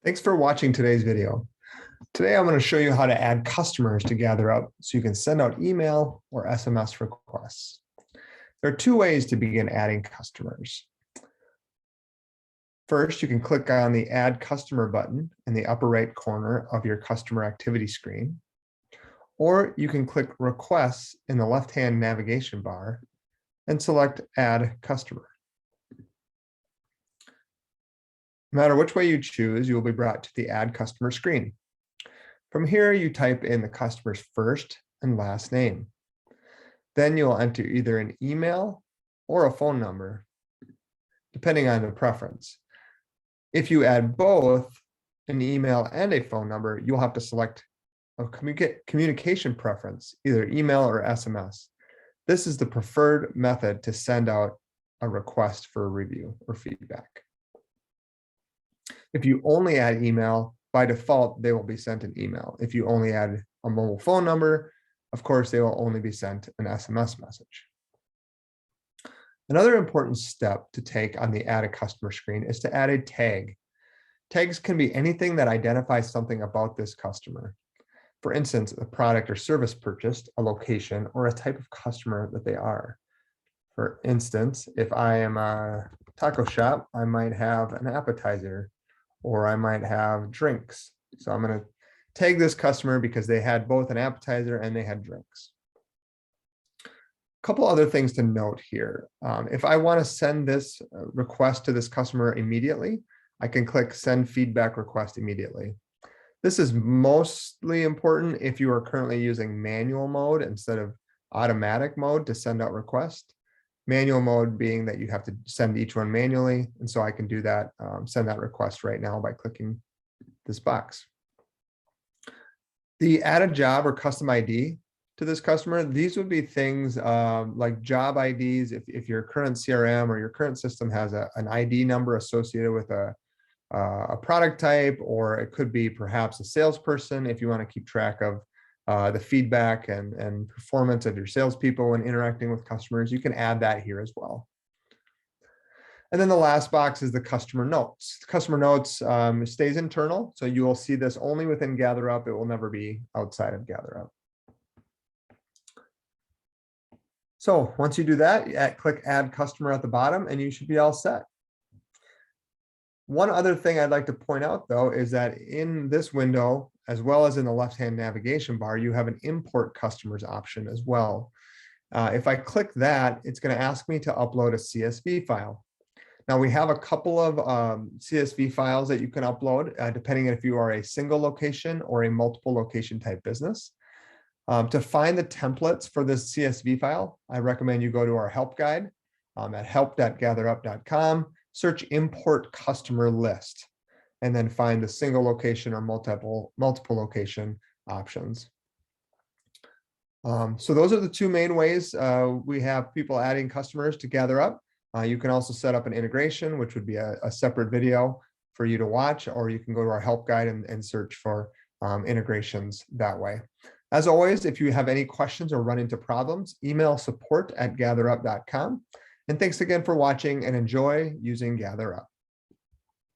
Thanks for watching today's video. Today, I'm going to show you how to add customers to GatherUp so you can send out email or SMS requests. There are two ways to begin adding customers. First, you can click on the Add Customer button in the upper right corner of your customer activity screen, or you can click Requests in the left-hand navigation bar and select Add Customer. No matter which way you choose, you will be brought to the Add Customer screen. From here, you type in the customer's first and last name. Then you'll enter either an email or a phone number, depending on the preference. If you add both an email and a phone number, you'll have to select a communication preference, either email or SMS. This is the preferred method to send out a request for a review or feedback. If you only add email, by default, they will be sent an email. If you only add a mobile phone number, of course, they will only be sent an SMS message. Another important step to take on the Add a Customer screen is to add a tag. Tags can be anything that identifies something about this customer. For instance, a product or service purchased, a location, or a type of customer that they are. For instance, if I am a taco shop, I might have an appetizer, or I might have drinks. So I'm going to tag this customer because they had both an appetizer and they had drinks. A couple other things to note here. If I want to send this request to this customer immediately, I can click Send Feedback Request immediately. This is mostly important if you are currently using manual mode instead of automatic mode to send out requests. Manual mode being that you have to send each one manually. And so I can do that, send that request right now by clicking this box. The add a job or custom ID to this customer, these would be things like job IDs. If your current CRM or your current system has an ID number associated with a product type, or it could be perhaps a salesperson if you want to keep track of the feedback and performance of your salespeople when interacting with customers, you can add that here as well. And then the last box is the customer notes. The customer notes stays internal, so you will see this only within GatherUp. It will never be outside of GatherUp. So once you do that, click Add Customer at the bottom, and you should be all set. One other thing I'd like to point out, though, is that in this window, as well as in the left-hand navigation bar, you have an Import Customers option as well. If I click that, it's going to ask me to upload a CSV file. Now, we have a couple of CSV files that you can upload, depending on if you are a single location or a multiple location type business. To find the templates for this CSV file, I recommend you go to our help guide at help.gatherup.com. Search Import Customer List, and then find the single location or multiple location options. So those are the two main ways we have people adding customers to GatherUp. You can also set up an integration, which would be a separate video for you to watch, or you can go to our help guide and search for integrations that way. As always, if you have any questions or run into problems, email support@gatherup.com. And thanks again for watching, and enjoy using GatherUp.